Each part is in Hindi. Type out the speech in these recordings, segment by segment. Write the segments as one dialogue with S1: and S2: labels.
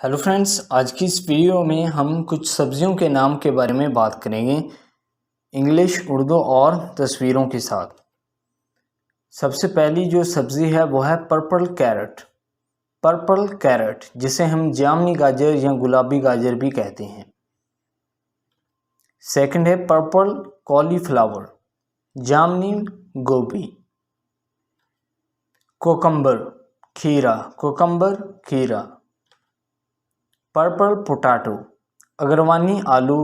S1: हेलो फ्रेंड्स, आज की इस वीडियो में हम कुछ सब्जियों के नाम के बारे में बात करेंगे इंग्लिश, उर्दू और तस्वीरों के साथ। सबसे पहली जो सब्ज़ी है वो है पर्पल कैरेट। पर्पल कैरेट जिसे हम जामनी गाजर या गुलाबी गाजर भी कहते हैं। सेकंड है पर्पल कॉलीफ्लावर, जामनी गोभी। कोकम्बर खीरा, कोकम्बर खीरा। पर्पल पोटैटो, अगरवानी आलू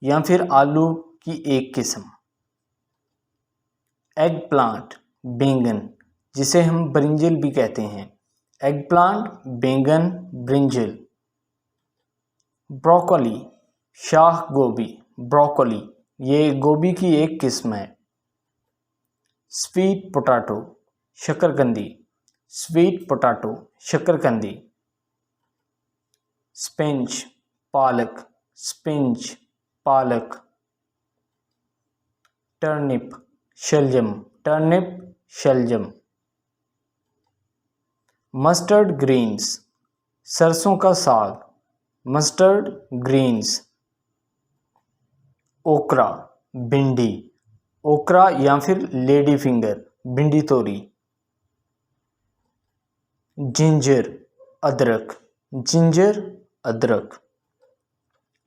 S1: या फिर आलू की एक किस्म। एग प्लांट बैंगन, जिसे हम ब्रिंजल भी कहते हैं। एग प्लांट बैंगन ब्रिंजल। ब्रोकोली शाह गोभी, ब्रोकोली ये गोभी की एक किस्म है। स्वीट पोटैटो शकरकंदी, स्वीट पोटैटो शकरकंदी। स्पिंच पालक, स्पिंच पालक। टर्निप शलजम, टर्निप शलजम। मस्टर्ड ग्रीन्स सरसों का साग, मस्टर्ड ग्रीन्स। ओकरा भिंडी, ओकरा या फिर लेडी फिंगर, भिंडी तोरी। जिंजर अदरक, जिंजर अदरक।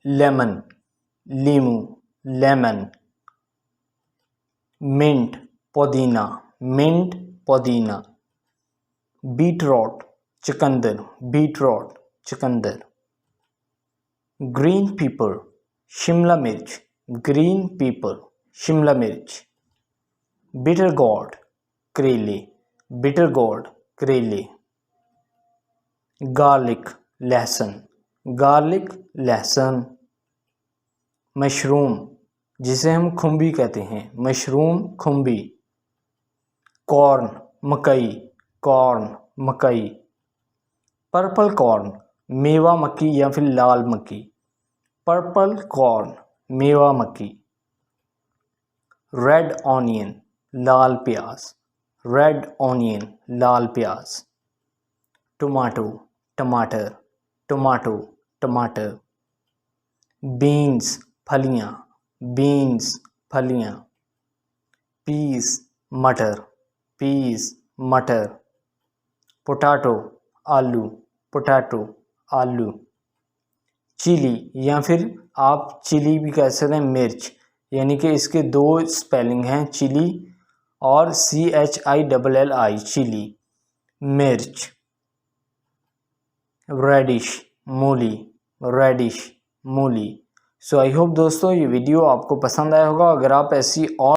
S1: लेमन लीमू, लेमन। मिंट पुदीना, मिंट पुदीना। बीटरूट चुकंदर, बीटरूट चुकंदर। ग्रीन पेपर शिमला मिर्च, ग्रीन पेपर शिमला मिर्च। बिटर गोर्ड करेले, बिटर गोर्ड करेले। गार्लिक लहसुन, गार्लिक लहसुन। मशरूम जिसे हम खुम्बी कहते हैं, मशरूम खुम्बी। कॉर्न मकई, कॉर्न मकई। पर्पल कॉर्न मेवा मक्की या फिर लाल मक्की, पर्पल कॉर्न मेवा मक्की। रेड ऑनियन लाल प्याज, रेड ऑनियन लाल प्याज। टमाटो टमाटर, टमाटो टमाटर। बीन्स फलियां, बीन्स फलियां। पीस मटर, पीस मटर। पोटैटो आलू, पोटैटो आलू। चिली या फिर आप चिली भी कह सकते हैं, मिर्च, यानी कि इसके दो स्पेलिंग हैं, चिली और CHILLI चिली, मिर्च। रेडिश मूली, रेडिश मूली। सो आई होप दोस्तों ये वीडियो आपको पसंद आया होगा। अगर आप ऐसी और